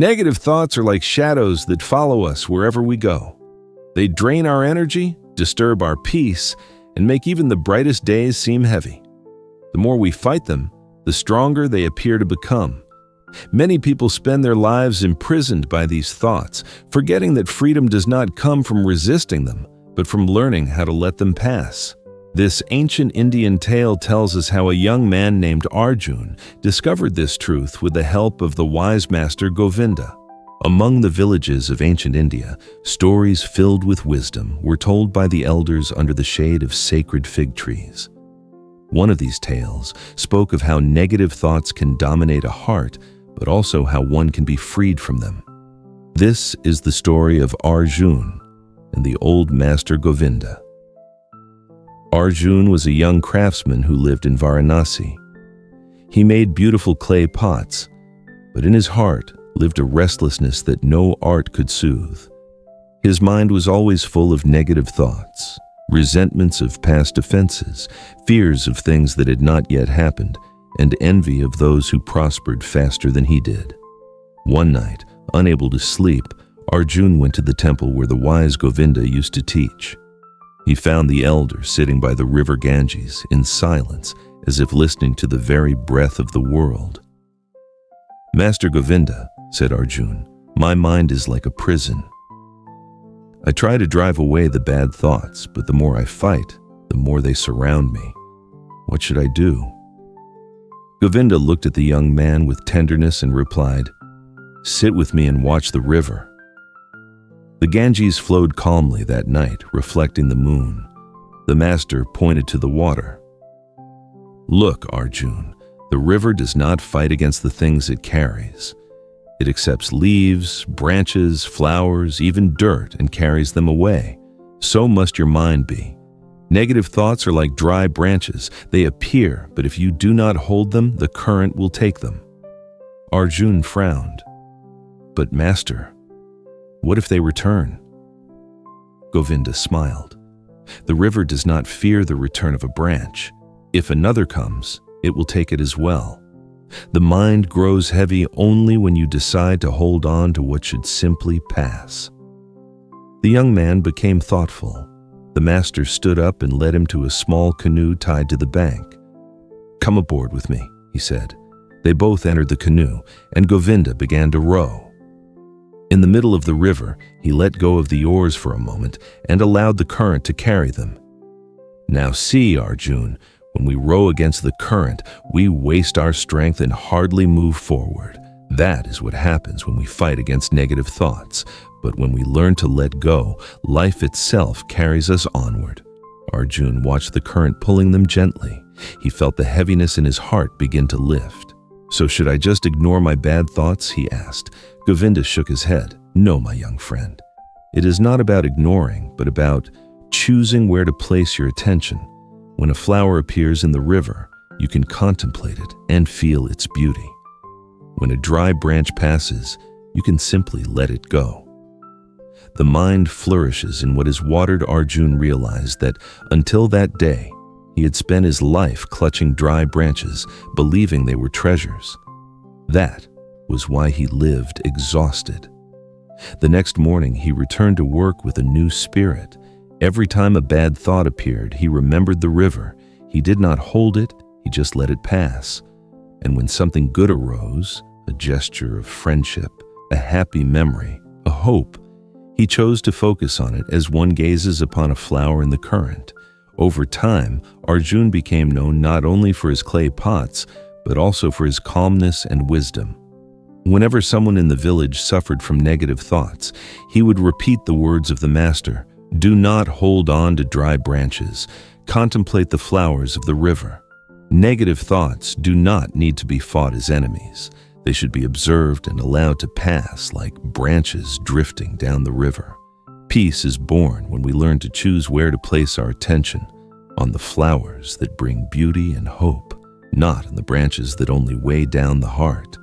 Negative thoughts are like shadows that follow us wherever we go. They drain our energy, disturb our peace, and make even the brightest days seem heavy. The more we fight them, the stronger they appear to become. Many people spend their lives imprisoned by these thoughts, forgetting that freedom does not come from resisting them, but from learning how to let them pass. This ancient Indian tale tells us how a young man named Arjun discovered this truth with the help of the wise master Govinda. Among the villages of ancient India, stories filled with wisdom were told by the elders under the shade of sacred fig trees. One of these tales spoke of how negative thoughts can dominate a heart, but also how one can be freed from them. This is the story of Arjun and the old master Govinda. Arjun was a young craftsman who lived in Varanasi. He made beautiful clay pots, but in his heart lived a restlessness that no art could soothe. His mind was always full of negative thoughts, resentments of past offenses, fears of things that had not yet happened, and envy of those who prospered faster than he did. One night, unable to sleep, Arjun went to the temple where the wise Govinda used to teach. He found the elder sitting by the river Ganges in silence, as if listening to the very breath of the world. "Master Govinda," said Arjun, "my mind is like a prison. I try to drive away the bad thoughts, but the more I fight, the more they surround me. What should I do?" Govinda looked at the young man with tenderness and replied, "Sit with me and watch the river." The Ganges flowed calmly that night, reflecting the moon. The master pointed to the water. "Look, Arjun, the river does not fight against the things it carries. It accepts leaves, branches, flowers, even dirt, and carries them away. So must your mind be. Negative thoughts are like dry branches. They appear, but if you do not hold them, the current will take them." Arjun frowned. "But master, what if they return?" Govinda smiled. "The river does not fear the return of a branch. If another comes, it will take it as well. The mind grows heavy only when you decide to hold on to what should simply pass." The young man became thoughtful. The master stood up and led him to a small canoe tied to the bank. "Come aboard with me," he said. They both entered the canoe, and Govinda began to row. In the middle of the river, he let go of the oars for a moment and allowed the current to carry them. "Now see, Arjun, when we row against the current, we waste our strength and hardly move forward. That is what happens when we fight against negative thoughts. But when we learn to let go, life itself carries us onward." Arjun watched the current pulling them gently. He felt the heaviness in his heart begin to lift. "So should I just ignore my bad thoughts?" he asked. Govinda shook his head. "No, my young friend. It is not about ignoring, but about choosing where to place your attention. When a flower appears in the river, you can contemplate it and feel its beauty. When a dry branch passes, you can simply let it go." The mind flourishes in what is watered. Arjun realized that until that day, he had spent his life clutching dry branches, believing they were treasures. That was why he lived exhausted. The next morning, he returned to work with a new spirit. Every time a bad thought appeared, he remembered the river. He did not hold it, he just let it pass. And when something good arose, a gesture of friendship, a happy memory, a hope, he chose to focus on it as one gazes upon a flower in the current. Over time, Arjun became known not only for his clay pots, but also for his calmness and wisdom. Whenever someone in the village suffered from negative thoughts, he would repeat the words of the master, "Do not hold on to dry branches. Contemplate the flowers of the river." Negative thoughts do not need to be fought as enemies. They should be observed and allowed to pass like branches drifting down the river. Peace is born when we learn to choose where to place our attention, on the flowers that bring beauty and hope, not on the branches that only weigh down the heart.